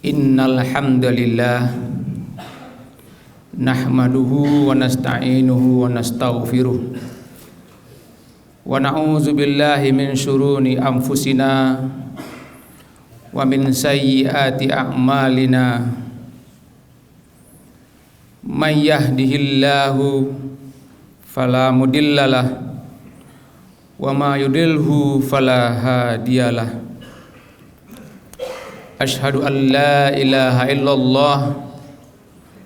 Innal hamdalillah nahmaduhu wa nasta'inuhu wa nastaghfiruh wa na'udzu billahi min syururi anfusina wa min sayyiati a'malina. May yahdihillahu fala mudhillalah wa ma yudlilhu fala hadiyalah. Asyhadu an la ilaha illallah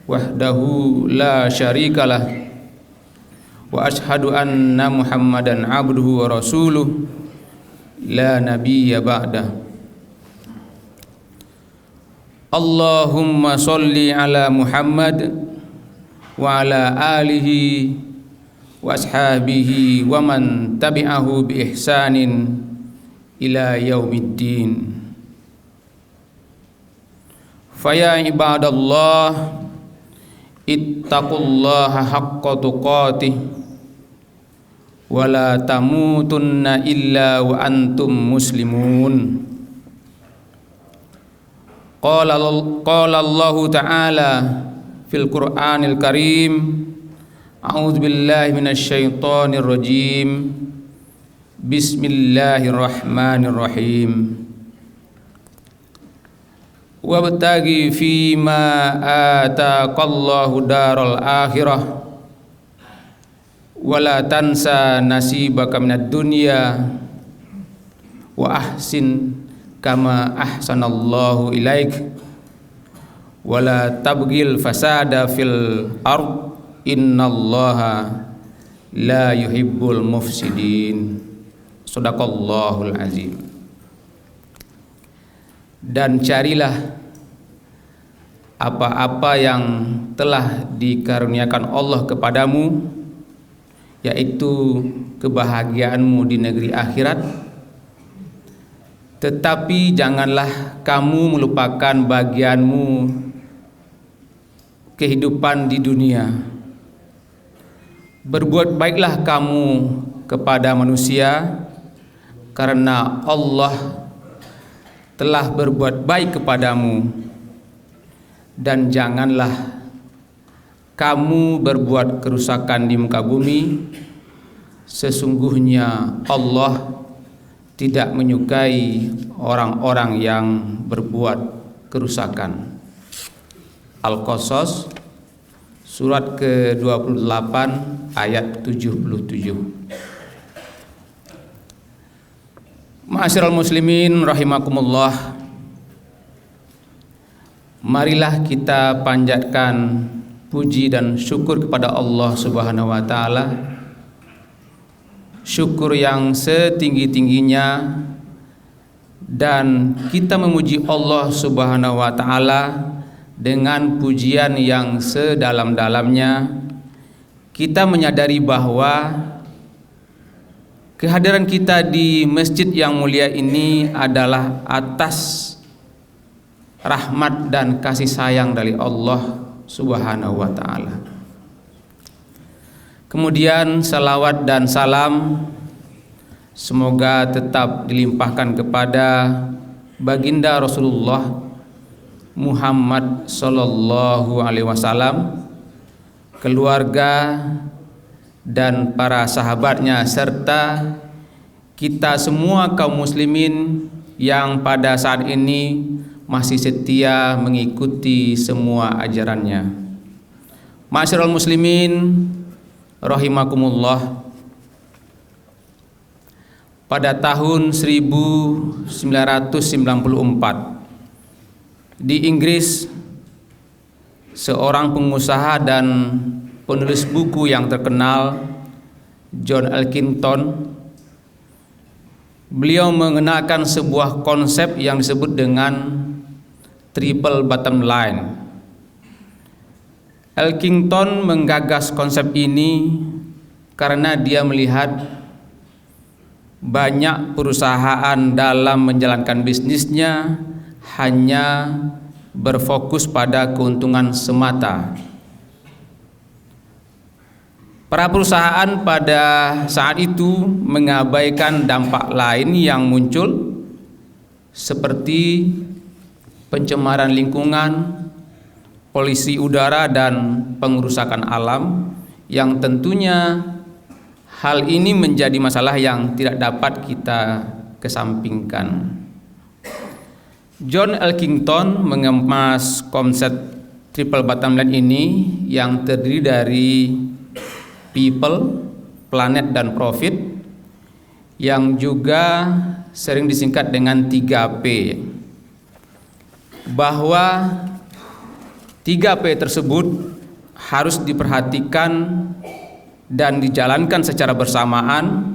wahdahu la syarikalah wa asyhadu anna Muhammadan abduhu wa rasuluh la nabiyya ba'dah. Allahumma sholli ala Muhammad wa ala alihi wa ashabihi wa man tabi'ahu bi ihsanin ila yaumiddin. Faya ibadallah ittaqullaha haqqa tuqatih wa la tamutunna illa wa antum muslimun. Qala Allahu ta'ala fil Qur'anil Karim, a'udzu billahi minasy syaithanir rajim. Bismillahirrahmanirrahim. Wabtaghi fima ataqallahu daral akhirah wala tansa nasibaka minad dunya wa ahsin kama ahsanallahu ilaik wala tabghil fasada fil ard innallaha la yuhibbul mufsidin. Shadaqallahul azim. Dan carilah apa-apa yang telah dikaruniakan Allah kepadamu, yaitu kebahagiaanmu di negeri akhirat. Tetapi janganlah kamu melupakan bagianmu kehidupan di dunia. Berbuat baiklah kamu kepada manusia, karena Allah telah berbuat baik kepadamu, dan janganlah kamu berbuat kerusakan di muka bumi. Sesungguhnya Allah tidak menyukai orang-orang yang berbuat kerusakan. Al-Qasas surat ke-28 ayat 77. Ma'asyiral muslimin rahimakumullah, marilah kita panjatkan puji dan syukur kepada Allah Subhanahu wa taala. Syukur yang setinggi-tingginya, dan kita memuji Allah Subhanahu wa taala dengan pujian yang sedalam-dalamnya. Kita menyadari bahwa kehadiran kita di masjid yang mulia ini adalah atas rahmat dan kasih sayang dari Allah Subhanahu wa ta'ala. Kemudian salawat dan salam semoga tetap dilimpahkan kepada baginda Rasulullah Muhammad sallallahu alaihi wasallam, keluarga dan para sahabatnya, serta kita semua kaum muslimin yang pada saat ini masih setia mengikuti semua ajarannya. Ma'asyiral muslimin rahimakumullah, pada tahun 1994 di Inggris, seorang pengusaha dan penulis buku yang terkenal, John Elkington, beliau mengenalkan sebuah konsep yang disebut dengan triple bottom line. Elkington menggagas konsep ini karena dia melihat banyak perusahaan dalam menjalankan bisnisnya hanya berfokus pada keuntungan semata. Para perusahaan pada saat itu mengabaikan dampak lain yang muncul, seperti pencemaran lingkungan, polusi udara, dan pengerusakan alam, yang tentunya hal ini menjadi masalah yang tidak dapat kita kesampingkan. John Elkington mengemas konsep triple bottom line ini yang terdiri dari people, planet, dan profit, yang juga sering disingkat dengan 3P, bahwa 3P tersebut harus diperhatikan dan dijalankan secara bersamaan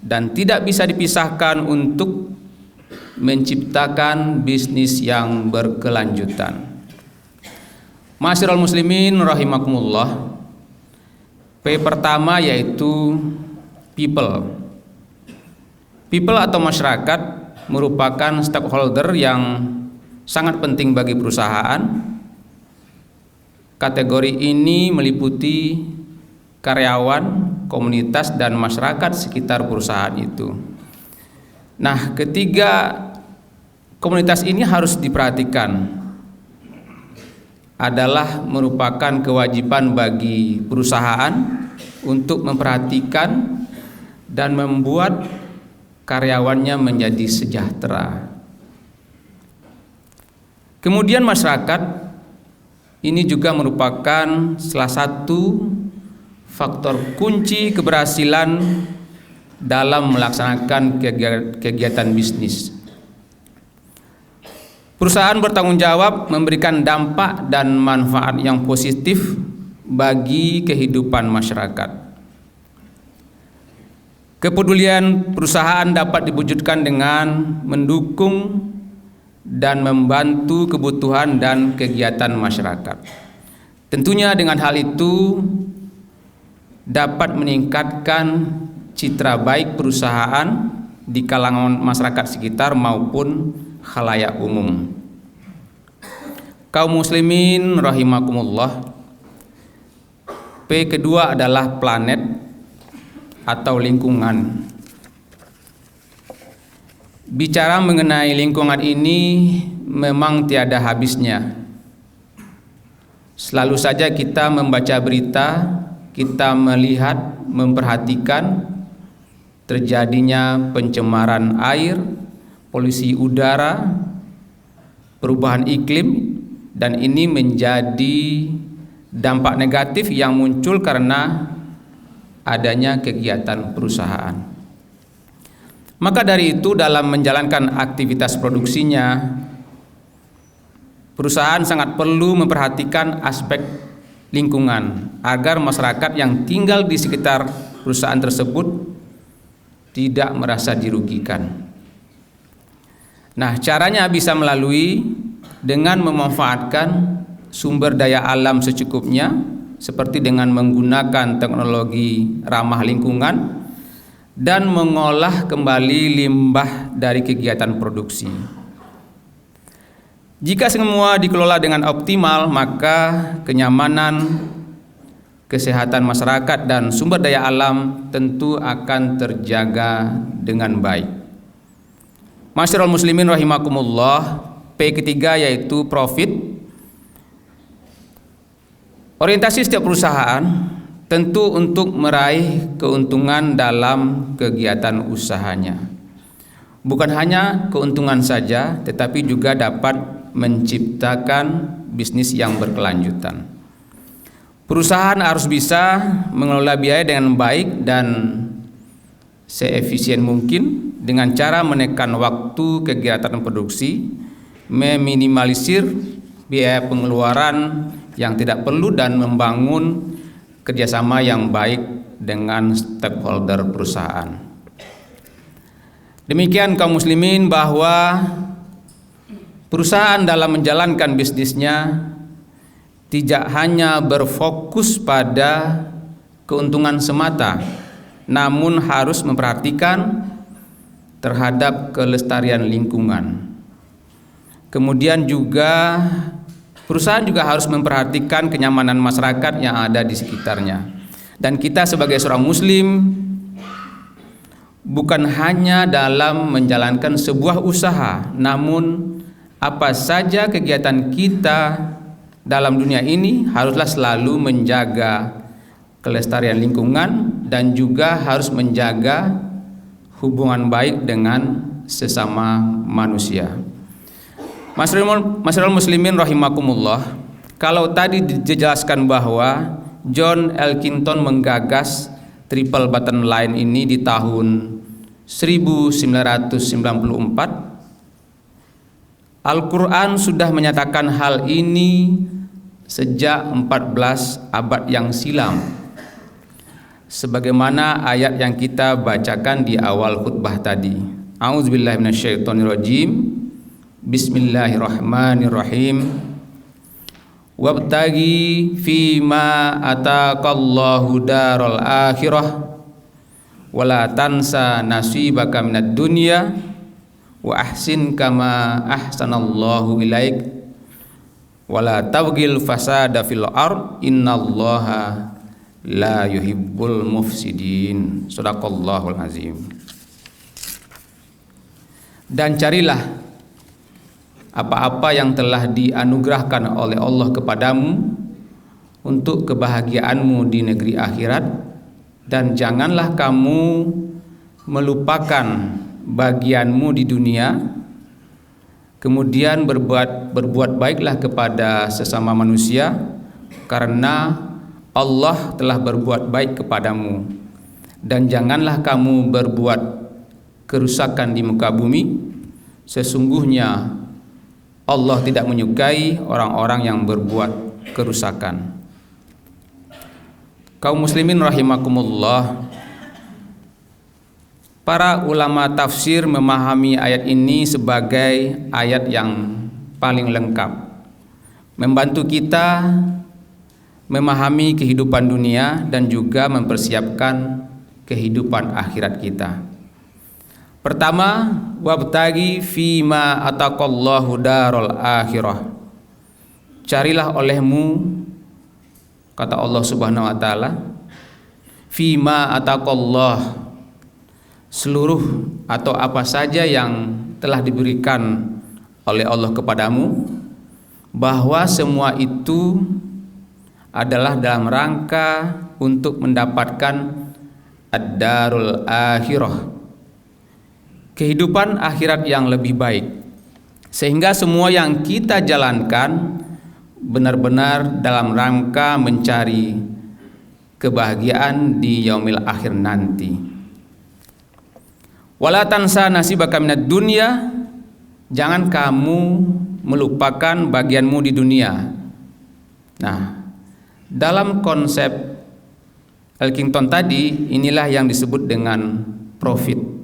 dan tidak bisa dipisahkan untuk menciptakan bisnis yang berkelanjutan. Ma'asyiral muslimin rahimakumullah. P pertama yaitu people. People atau masyarakat merupakan stakeholder yang sangat penting bagi perusahaan. Kategori ini meliputi karyawan, komunitas, dan masyarakat sekitar perusahaan itu. Nah, ketiga komunitas ini harus diperhatikan. Adalah merupakan kewajiban bagi perusahaan untuk memperhatikan dan membuat karyawannya menjadi sejahtera. Kemudian masyarakat ini juga merupakan salah satu faktor kunci keberhasilan dalam melaksanakan kegiatan bisnis. Perusahaan bertanggung jawab memberikan dampak dan manfaat yang positif bagi kehidupan masyarakat. Kepedulian perusahaan dapat diwujudkan dengan mendukung dan membantu kebutuhan dan kegiatan masyarakat. Tentunya dengan hal itu dapat meningkatkan citra baik perusahaan di kalangan masyarakat sekitar maupun khalayak umum. Kaum muslimin rahimakumullah. P kedua adalah planet atau lingkungan. Bicara mengenai lingkungan ini memang tiada habisnya. Selalu saja kita membaca berita, kita melihat, memperhatikan terjadinya pencemaran air, polusi udara, perubahan iklim, dan ini menjadi dampak negatif yang muncul karena adanya kegiatan perusahaan. Maka dari itu dalam menjalankan aktivitas produksinya, perusahaan sangat perlu memperhatikan aspek lingkungan agar masyarakat yang tinggal di sekitar perusahaan tersebut tidak merasa dirugikan. Nah, caranya bisa melalui dengan memanfaatkan sumber daya alam secukupnya, seperti dengan menggunakan teknologi ramah lingkungan dan mengolah kembali limbah dari kegiatan produksi. Jika semua dikelola dengan optimal, maka kenyamanan, kesehatan masyarakat dan sumber daya alam tentu akan terjaga dengan baik. Ma'asyiral muslimin rahimakumullah. P ketiga yaitu profit. Orientasi setiap perusahaan tentu untuk meraih keuntungan dalam kegiatan usahanya. Bukan hanya keuntungan saja, tetapi juga dapat menciptakan bisnis yang berkelanjutan. Perusahaan harus bisa mengelola biaya dengan baik dan seefisien mungkin dengan cara menekan waktu kegiatan produksi, meminimalisir biaya pengeluaran yang tidak perlu dan membangun kerjasama yang baik dengan stakeholder perusahaan. Demikian kaum muslimin, bahwa perusahaan dalam menjalankan bisnisnya tidak hanya berfokus pada keuntungan semata, namun harus memperhatikan terhadap kelestarian lingkungan. Kemudian juga perusahaan juga harus memperhatikan kenyamanan masyarakat yang ada di sekitarnya. Dan kita sebagai seorang muslim bukan hanya dalam menjalankan sebuah usaha, namun apa saja kegiatan kita dalam dunia ini haruslah selalu menjaga kelestarian lingkungan dan juga harus menjaga hubungan baik dengan sesama manusia. Masyarul muslimin rahimakumullah, kalau tadi dijelaskan bahwa John Elkington menggagas triple button line ini di tahun 1994, Al-Quran sudah menyatakan hal ini sejak 14 abad yang silam, sebagaimana ayat yang kita bacakan di awal khutbah tadi. A'udzubillahi minasyaitonirrajim. Bismillahirrahmanirrahim. Wabtagi fima ataqallahu daral akhirah wala tansa nasibaka minad dunya wa ahsin kama ahsanallahu ilaik wala tabghil fasada fil ard innallaha la yuhibbul mufsidin. Shadaqallahul azim. Dan carilah apa-apa yang telah dianugerahkan oleh Allah kepadamu untuk kebahagiaanmu di negeri akhirat, dan janganlah kamu melupakan bagianmu di dunia, kemudian berbuat baiklah kepada sesama manusia, karena Allah telah berbuat baik kepadamu, dan janganlah kamu berbuat kerusakan di muka bumi, sesungguhnya Allah tidak menyukai orang-orang yang berbuat kerusakan. Kaum muslimin rahimakumullah, para ulama tafsir memahami ayat ini sebagai ayat yang paling lengkap, membantu kita memahami kehidupan dunia dan juga mempersiapkan kehidupan akhirat kita. Pertama, wabtagi fima ataqallahu darul akhirah. Carilah olehmu, kata Allah Subhanahu wa taala, fima ataqallah, seluruh atau apa saja yang telah diberikan oleh Allah kepadamu, bahwa semua itu adalah dalam rangka untuk mendapatkan ad-darul akhirah, kehidupan akhirat yang lebih baik, sehingga semua yang kita jalankan benar-benar dalam rangka mencari kebahagiaan di yaumil akhir nanti. Wala tansa nasibaka minad dunya, jangan kamu melupakan bagianmu di dunia. Nah, dalam konsep Elkington tadi, inilah yang disebut dengan profit.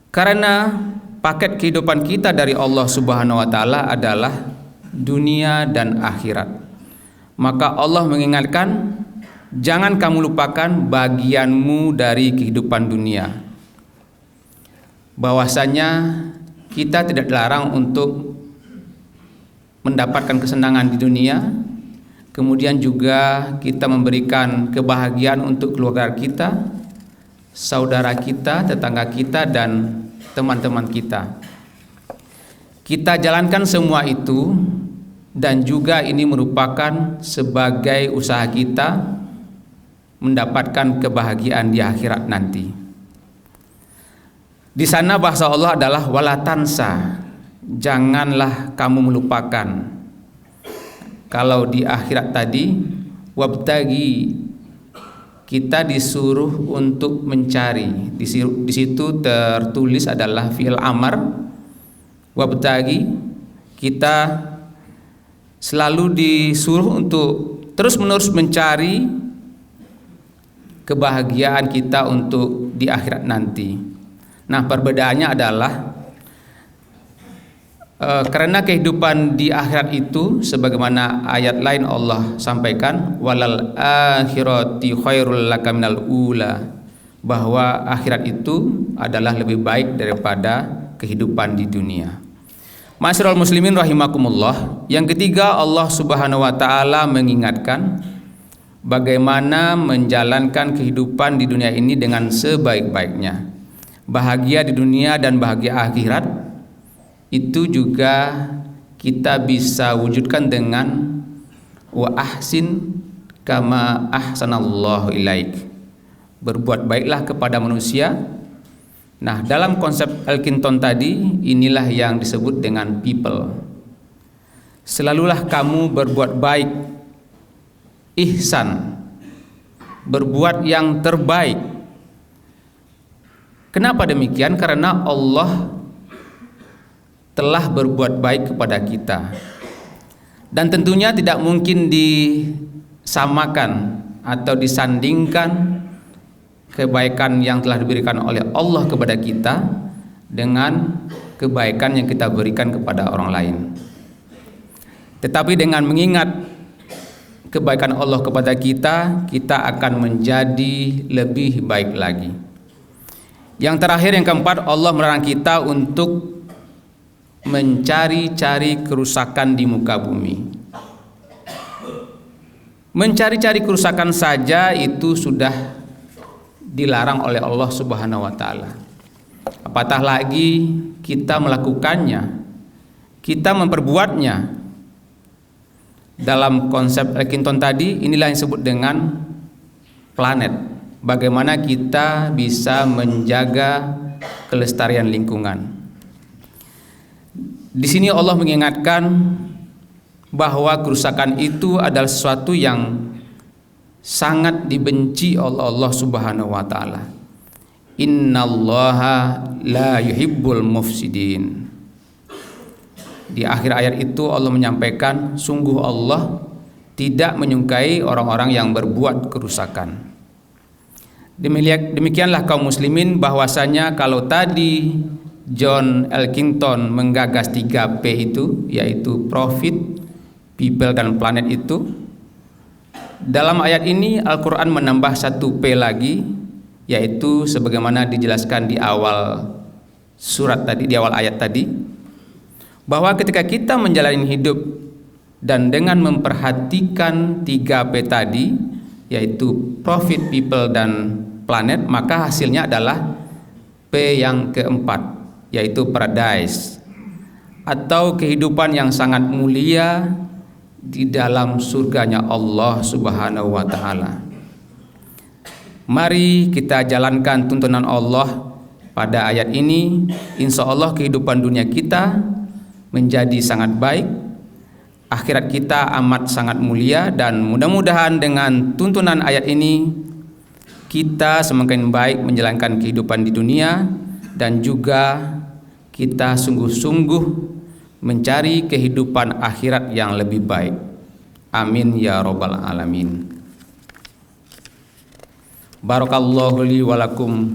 Karena paket kehidupan kita dari Allah Subhanahu wa taala adalah dunia dan akhirat, maka Allah mengingatkan, jangan kamu lupakan bagianmu dari kehidupan dunia. Bahwasanya kita tidak dilarang untuk mendapatkan kesenangan di dunia, kemudian juga kita memberikan kebahagiaan untuk keluarga kita, saudara kita, tetangga kita, dan teman-teman kita. Kita jalankan semua itu, dan juga ini merupakan sebagai usaha kita mendapatkan kebahagiaan di akhirat nanti. Di sana bahasa Allah adalah wala tansa, janganlah kamu melupakan. Kalau di akhirat tadi wabtagi, kita disuruh untuk mencari. Di situ tertulis adalah fi'il amar. Wabtagi, kita selalu disuruh untuk terus-menerus mencari kebahagiaan kita untuk di akhirat nanti. Nah, perbedaannya adalah karena kehidupan di akhirat itu, sebagaimana ayat lain Allah sampaikan, walal akhirati khairul laka minal ula, bahwa akhirat itu adalah lebih baik daripada kehidupan di dunia. Ma'asyiral muslimin rahimakumullah, yang ketiga, Allah Subhanahu wa taala mengingatkan bagaimana menjalankan kehidupan di dunia ini dengan sebaik-baiknya. Bahagia di dunia dan bahagia akhirat itu juga kita bisa wujudkan dengan wa ahsin kama ahsanallahu ilaik. Berbuat baiklah kepada manusia. Nah, dalam konsep Elkington tadi, inilah yang disebut dengan people. Selalulah kamu berbuat baik, ihsan, berbuat yang terbaik. Kenapa demikian? Karena Allah telah berbuat baik kepada kita. Dan tentunya tidak mungkin disamakan atau disandingkan kebaikan yang telah diberikan oleh Allah kepada kita dengan kebaikan yang kita berikan kepada orang lain. Tetapi dengan mengingat kebaikan Allah kepada kita, kita akan menjadi lebih baik lagi. Yang terakhir, yang keempat, Allah melarang kita untuk mencari-cari kerusakan di muka bumi. Mencari-cari kerusakan saja itu sudah dilarang oleh Allah Subhanahu wa taala. Apatah lagi kita melakukannya, kita memperbuatnya. Dalam konsep Elkington tadi, inilah yang disebut dengan planet. Bagaimana kita bisa menjaga kelestarian lingkungan. Di sini Allah mengingatkan bahwa kerusakan itu adalah sesuatu yang sangat dibenci oleh Allah Subhanahu wa taala. Innallaha la yuhibbul mufsidin. Di akhir ayat itu Allah menyampaikan, sungguh Allah tidak menyukai orang-orang yang berbuat kerusakan. Demikianlah kaum muslimin, bahwasanya kalau tadi John Elkington menggagas 3P itu, yaitu profit, people, dan planet itu, dalam ayat ini Al-Quran menambah 1P lagi, yaitu sebagaimana dijelaskan di awal surat tadi, di awal ayat tadi, bahwa ketika kita menjalani hidup dan dengan memperhatikan 3P tadi, yaitu profit, people, dan planet, maka hasilnya adalah P yang keempat, yaitu paradise, atau kehidupan yang sangat mulia di dalam surganya Allah Subhanahu wa taala. Mari kita jalankan tuntunan Allah pada ayat ini. Insya Allah kehidupan dunia kita menjadi sangat baik, akhirat kita amat sangat mulia, dan mudah-mudahan dengan tuntunan ayat ini kita semakin baik menjalankan kehidupan di dunia, dan juga kita sungguh-sungguh mencari kehidupan akhirat yang lebih baik. Amin ya rabbal alamin. Barakallahu li wa lakum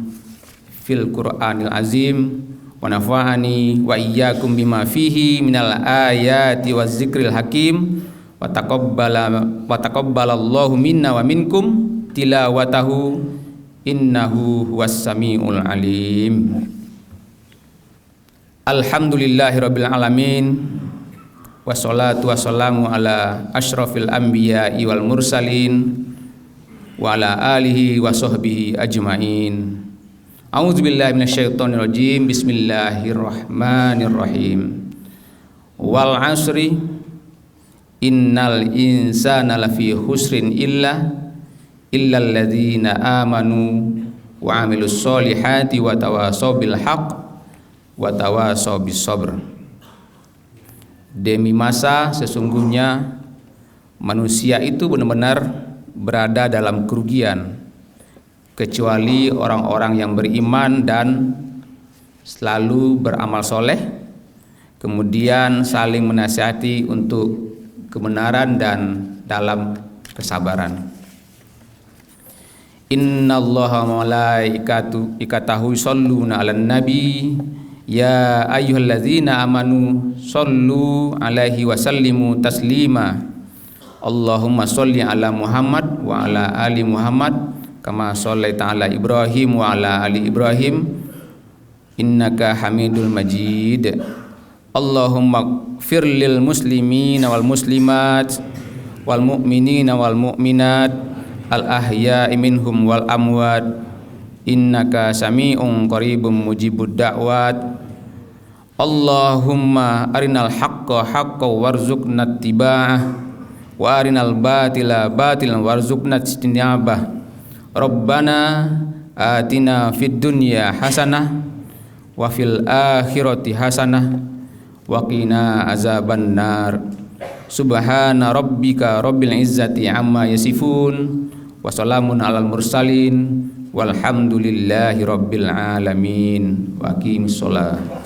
fil Qur'anil azim, wa nafa'ani wa iyyakum bima fihi minal ayati waz zikril hakim, wa taqabbalallahu minna wa minkum tilawatahu innahu huwas samiul alim. Alhamdulillahirabbil alamin, wassalatu wassalamu ala asyrafil anbiya'i wal mursalin wa ala alihi wa sahbihi ajmain. A'udzubillahi minasyaitonir rajim. Bismillahirrahmanirrahim. Wal 'asri innal insana lafi khusrin illal ladzina amanu wa 'amilus solihati wa tawasaw bil haqq wa tawasaw bis sabr. Demi masa sesungguhnya manusia itu benar-benar berada dalam kerugian, kecuali orang-orang yang beriman dan selalu beramal soleh, kemudian saling menasihati untuk kebenaran dan dalam kesabaran. Innallaha wa malaikatahu yusholluna 'alan nabi ya ayyuhalladzina amanu shollu 'alaihi wa sallimu taslima. Allahumma sholli ala Muhammad wa ala ali Muhammad kama shallaita ala Ibrahim wa ala ali Ibrahim innaka Hamidul Majid. Allahumma ighfir lil muslimina wal muslimat wal mu'minina wal mu'minat al ahya'i minhum wal amwat innaka sami'un qaribun mujibud da'wat. Allahumma arinal haqqa haqqan warzuqna ittiba'ah wa arinal batila batilan warzuqna ijtinabah. Rabbana atina fid dunya hasanah wa fil akhirati hasanah wa qina azaban nar. Subhana rabbika rabbil izzati amma yasifun wa salamun alal mursalin walhamdulillahi rabbil alamin. Wa aqimis shalah.